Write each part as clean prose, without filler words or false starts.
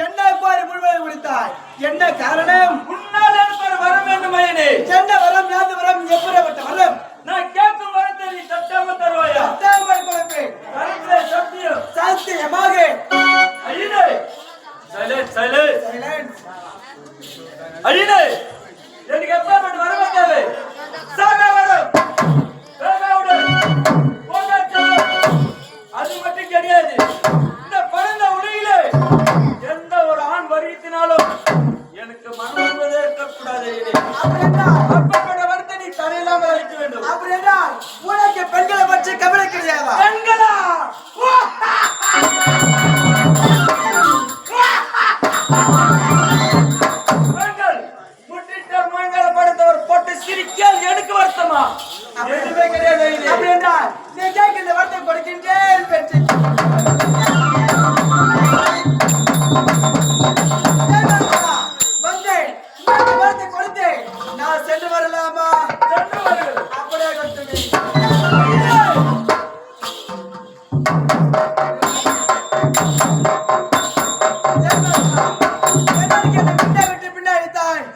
என்ன கோரி முழுவதை முடித்தாய்? என்ன காரணம்? உன்னால் எனக்கு ஒரு வரம் வேண்டும் மகனே. என்ன வரம்? யாது வரம்? எப்படிப்பட்ட வரம்? நான் கேட்கும் வரத்தை நீ சட்டாம தருவாயா? சட்டாமல் கொடுப்பேன். வரத்தை சத்தியம். சத்தியமாக. ஐயனே சைலன்ஸ் சைலன்ஸ் சைலன்ஸ். ஐயனே எனக்கு எப்ப வரம் தேவை? சாகா வரம். வேகாவுடன் அது மட்டும் கிடையாது. இந்த பரந்த உலகிலே எந்த ஒரு ஆண் வரியினாலும் எனக்கு மனம் என்பதே இருக்கக்கூடாது. அப்பப்பட்ட வரத்தை நீ தரையில்லாமல் அழைக்க வேண்டும். அப்படி என்றால் உனக்கு பெண்களை பற்றி கவலை கிடையாதா? பெண்களா? பெண்கள் முட்டிட்ட மங்கள படுத்தவர் போட்டு சிரிக்கால் எனக்கு வருத்தமா? எதுவுமே கிடையாது. அப்படி என்றால் நீ கேட்கின்ற வார்த்தை கொடுக்கின்றேன் பெற்று வந்தேன். வார்த்தை கொடுத்தேன். நான் சென்று வரலாமா? சென்று வரு. அப்படியே கொடுத்து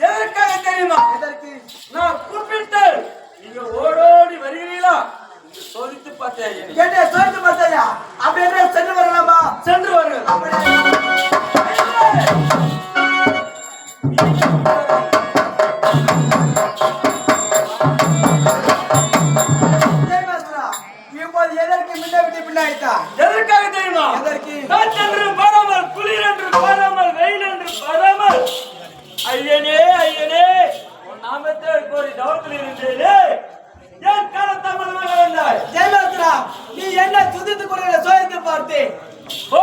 எதற்காக தெரியுமா? எதற்கு? நான் கூப்பிட்டு நீங்க ஓடோடி வருகிறீங்களா சோதித்து பார்த்தேன். கேட்டே சோதித்து பார்த்தையா? அப்படி என்ன சென்று வரலாமா? சென்று வருங்கள். இப்போது எதற்கு முன்ன விட்டு பின்னாடித்தா? எதற்காக தெரியுமா? எதற்கு? காற்று என்று பாராமல், குளிர் என்று பாராமல், வெயில் என்று பாராமல், ஐயனே ஐயனே உன் நாமத்தை கோரி தவத்தில் இருந்தேனே ஏன் காலத்தாமதமாக வந்தாய்? ஜெயலலிதா, நீ என்ன துதித்து கொண்டு சோதித்து பார்த்தேன். ஓ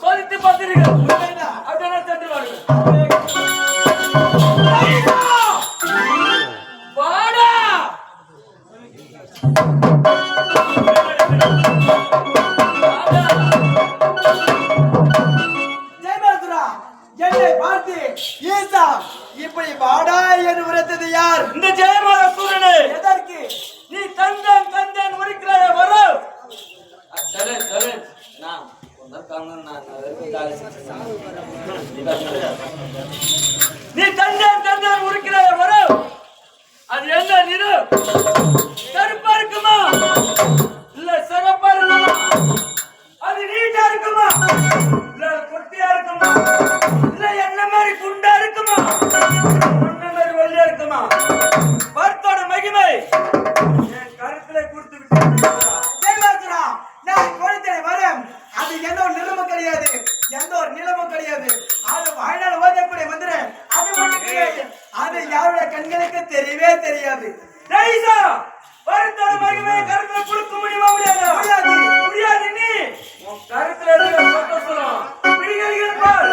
சோதித்து பார்த்தீர்கள். உண்மையா? அப்படின்னா சென்று வாருங்கள். வாடா ஜெயலலிதா, என்னை பார்த்து ஈசா இப்படி வாடா என்று உரைத்தது யார்? இந்த ஜெயமாத சூரனே. எதற்கு? நீ தந்தன் தந்தன் முடிக்கிறாய வரும். சரி சரி நான் நீ தந்தன் தந்தன் முடிக்கிறாய வரும். அது என்ன நிறு? கருப்பா இருக்குமா இல்ல சிறப்பா இருக்குமா? அது நீட்டா இருக்குமா இல்ல குட்டியா இருக்குமா இல்ல என்ன மாதிரி குண்டா இருக்குமா ஒன்ன மாதிரி ஒல்லியா இருக்குமா? பர்த்தோட மகிமை என் கருத்துல கொடுத்து விட்டு ஜெயலலிதா, நான் கொடுத்தேன் வரம். அது எந்த ஒரு நிலமும் கிடையாது. எந்த ஒரு நிலமும் கிடையாது. அது வாழ்நாள் ஓதக்கூடிய மந்திரம். அது மட்டும் கிடையாது. அது யாருடைய கண்களுக்கு தெரியவே தெரியாது. ரைசா பர்த்தோட மகிமை கருத்துல கொடுக்க முடியுமா? முடியாதா? முடியாது. முடியாது. நீ உன் கருத்துல இருக்க சொத்த சொல்லும் பிடிகள் பார்.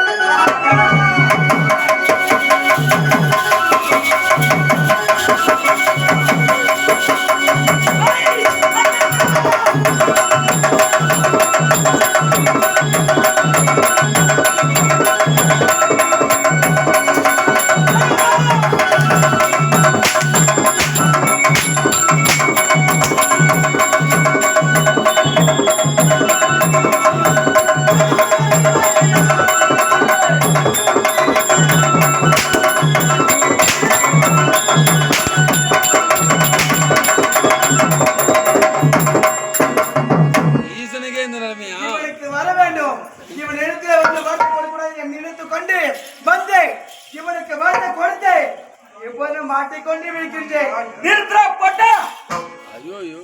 இவனுக்கு வர வேண்டும். இவன் இடத்துல வந்து வார்த்தை கொடுக்கூடாது என்று நினைத்துக் கொண்டு வந்து இவனுக்கு வார்த்தை கொடுத்து இப்போது மாட்டிக்கொண்டு விழிக்கின்றேன். நிறுத்தா போட்டா ஐயோ